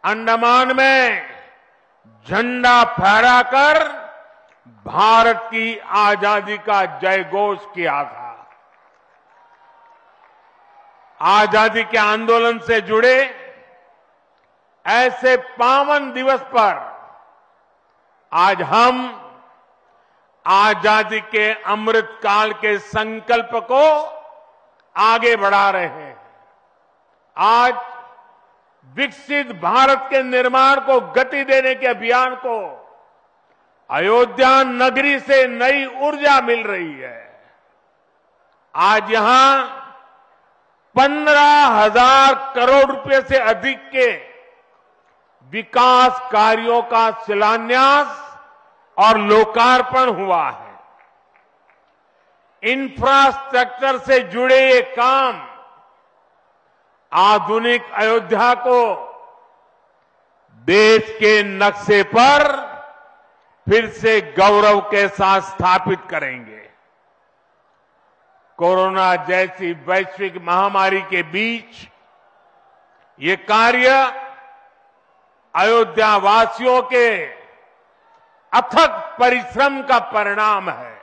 अंडमान में झंडा फहराकर भारत की आजादी का जयघोष किया था। आजादी के आंदोलन से जुड़े ऐसे पावन दिवस पर आज हम आजादी के अमृत काल के संकल्प को आगे बढ़ा रहे हैं। आज विकसित भारत के निर्माण को गति देने के अभियान को अयोध्या नगरी से नई ऊर्जा मिल रही है। आज यहां 15,000 करोड़ रुपए से अधिक के विकास कार्यों का शिलान्यास और लोकार्पण हुआ है। इंफ्रास्ट्रक्चर से जुड़े ये काम आधुनिक अयोध्या को देश के नक्शे पर फिर से गौरव के साथ स्थापित करेंगे। कोरोना जैसी वैश्विक महामारी के बीच ये कार्य अयोध्या वासियों के अथक परिश्रम का परिणाम है।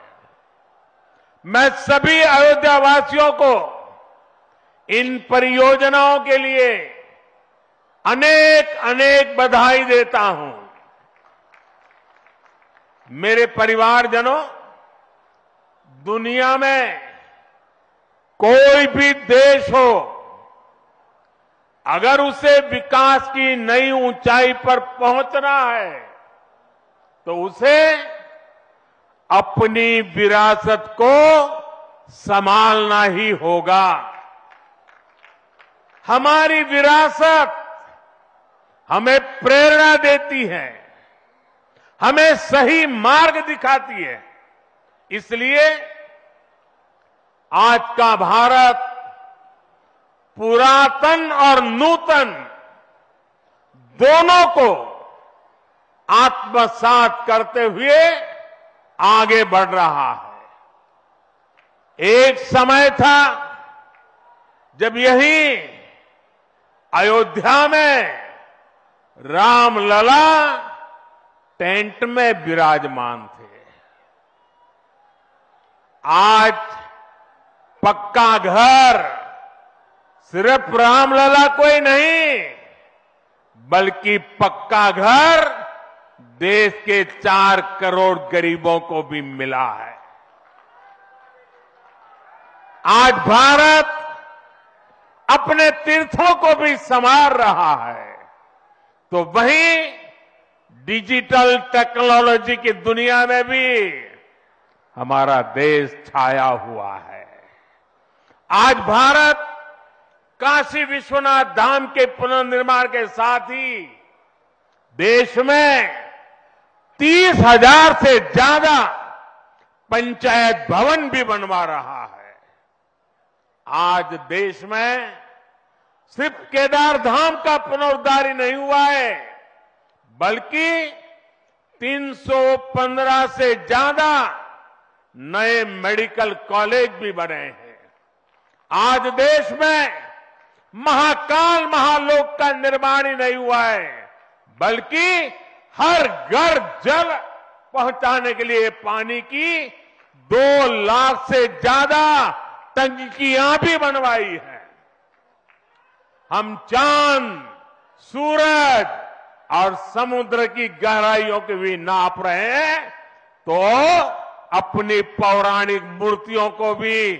मैं सभी अयोध्या वासियों को इन परियोजनाओं के लिए अनेक अनेक बधाई देता हूं। मेरे परिवारजनों, दुनिया में कोई भी देश हो, अगर उसे विकास की नई ऊंचाई पर पहुंचना है तो उसे अपनी विरासत को संभालना ही होगा। हमारी विरासत हमें प्रेरणा देती है, हमें सही मार्ग दिखाती है। इसलिए आज का भारत पुरातन और नूतन दोनों को आत्मसात करते हुए आगे बढ़ रहा है। एक समय था जब यही अयोध्या में रामलला टेंट में विराजमान थे। आज पक्का घर सिर्फ रामलला कोई नहीं, बल्कि पक्का घर देश के 4 करोड़ गरीबों को भी मिला है। आज भारत अपने तीर्थों को भी संवार रहा है, तो वहीं डिजिटल टेक्नोलॉजी की दुनिया में भी हमारा देश छाया हुआ है। आज भारत काशी विश्वनाथ धाम के पुनर्निर्माण के साथ ही देश में 30,000 से ज्यादा पंचायत भवन भी बनवा रहा है। आज देश में सिर्फ केदार धाम का पुनरुद्धार ही नहीं हुआ है, बल्कि 315 से ज्यादा नए मेडिकल कॉलेज भी बने हैं। आज देश में महाकाल महालोक का निर्माण ही नहीं हुआ है, बल्कि हर घर जल पहुंचाने के लिए पानी की 2 लाख से ज्यादा टंकियां भी बनवाई है। हम चांद, सूरज और समुद्र की गहराइयों की भी नाप रहे हैं, तो अपनी पौराणिक मूर्तियों को भी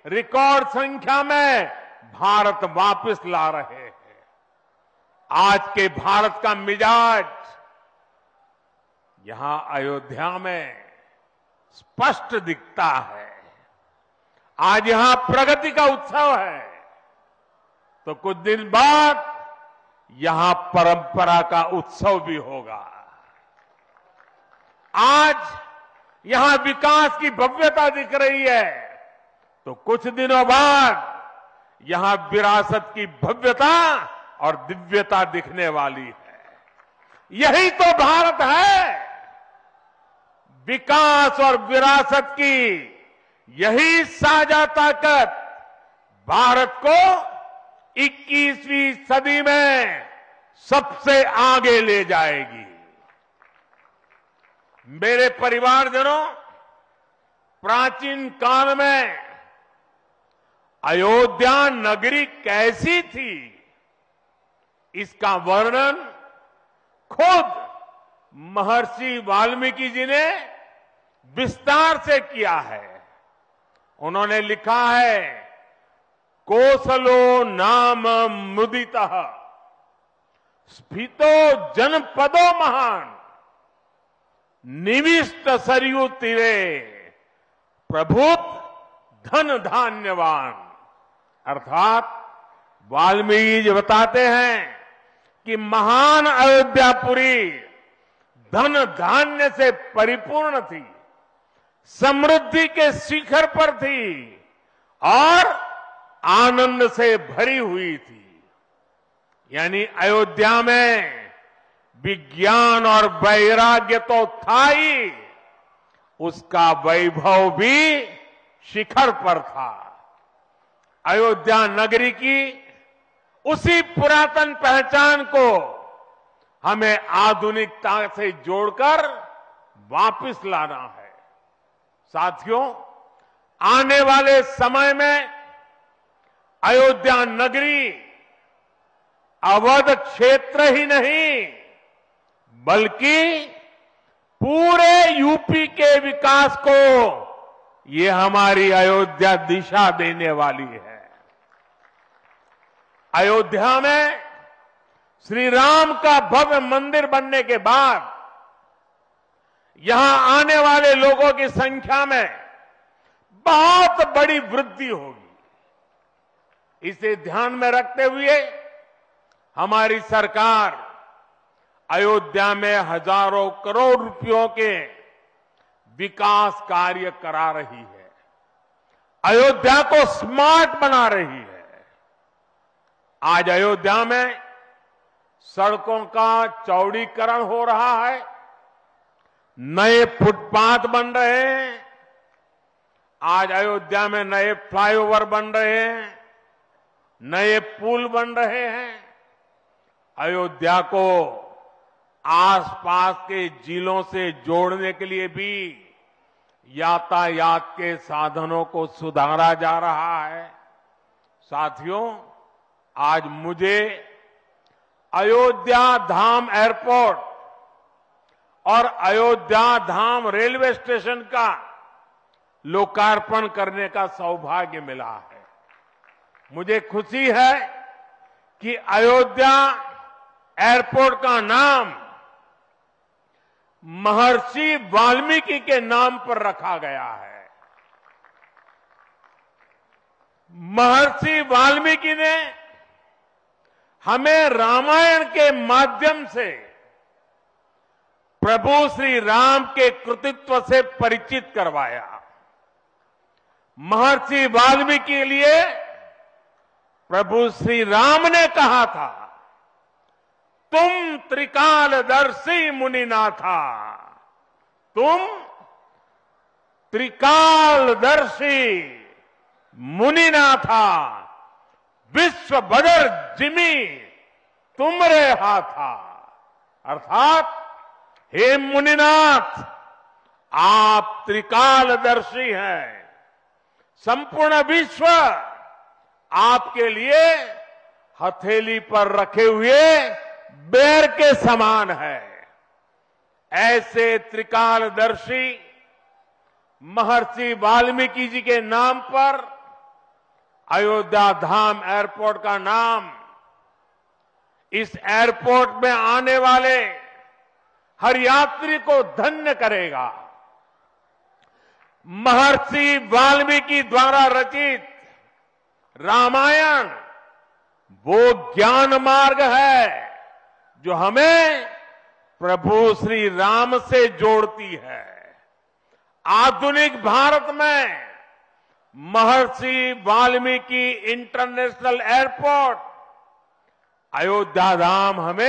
रिकॉर्ड संख्या में भारत वापस ला रहे हैं। आज के भारत का मिजाज यहां अयोध्या में स्पष्ट दिखता है। आज यहां प्रगति का उत्सव है, तो कुछ दिन बाद यहां परंपरा का उत्सव भी होगा। आज यहां विकास की भव्यता दिख रही है, तो कुछ दिनों बाद यहां विरासत की भव्यता और दिव्यता दिखने वाली है। यही तो भारत है। विकास और विरासत की यही साझा ताकत भारत को 21वीं सदी में सबसे आगे ले जाएगी। मेरे परिवारजनों, प्राचीन काल में अयोध्या नगरी कैसी थी, इसका वर्णन खुद महर्षि वाल्मीकि जी ने विस्तार से किया है। उन्होंने लिखा है, कोसलो नाम मुदितः स्फीतो जनपदो महान निविष्ट सरयू तीरे प्रभुत धन धान्यवान। अर्थात वाल्मीकि जी बताते हैं कि महान अयोध्यापुरी धन धान्य से परिपूर्ण थी, समृद्धि के शिखर पर थी और आनंद से भरी हुई थी। यानी अयोध्या में विज्ञान और वैराग्य तो था ही, उसका वैभव भी शिखर पर था। अयोध्या नगरी की उसी पुरातन पहचान को हमें आधुनिकता से जोड़कर वापस लाना है। साथियों, आने वाले समय में अयोध्या नगरी अवध क्षेत्र ही नहीं, बल्कि पूरे यूपी के विकास को ये हमारी अयोध्या दिशा देने वाली है। अयोध्या में श्री राम का भव्य मंदिर बनने के बाद यहां आने वाले लोगों की संख्या में बहुत बड़ी वृद्धि होगी। इसे ध्यान में रखते हुए हमारी सरकार अयोध्या में हजारों करोड़ रुपयों के विकास कार्य करा रही है, अयोध्या को स्मार्ट बना रही है। आज अयोध्या में सड़कों का चौड़ीकरण हो रहा है, नए फुटपाथ बन रहे हैं, आज अयोध्या में नए फ्लाईओवर बन रहे हैं, नए पुल बन रहे हैं। अयोध्या को आसपास के जिलों से जोड़ने के लिए भी यातायात के साधनों को सुधारा जा रहा है। साथियों, आज मुझे अयोध्या धाम एयरपोर्ट और अयोध्या धाम रेलवे स्टेशन का लोकार्पण करने का सौभाग्य मिला है। मुझे खुशी है कि अयोध्या एयरपोर्ट का नाम महर्षि वाल्मीकि के नाम पर रखा गया है। महर्षि वाल्मीकि ने हमें रामायण के माध्यम से प्रभु श्री राम के कृतित्व से परिचित करवाया। महर्षि वाल्मीकि के लिए प्रभु श्री राम ने कहा था, तुम त्रिकालदर्शी मुनिनाथा, तुम त्रिकालदर्शी मुनिनाथा, विश्व बदर जिमी तुमरे हाथा। अर्थात हे मुनिनाथ, आप त्रिकालदर्शी हैं, संपूर्ण विश्व आपके लिए हथेली पर रखे हुए बेर के समान है। ऐसे त्रिकालदर्शी महर्षि वाल्मीकि जी के नाम पर अयोध्या धाम एयरपोर्ट का नाम इस एयरपोर्ट में आने वाले हर यात्री को धन्य करेगा। महर्षि वाल्मीकि द्वारा रचित रामायण वो ज्ञान मार्ग है जो हमें प्रभु श्री राम से जोड़ती है। आधुनिक भारत में महर्षि वाल्मीकि इंटरनेशनल एयरपोर्ट अयोध्या धाम हमें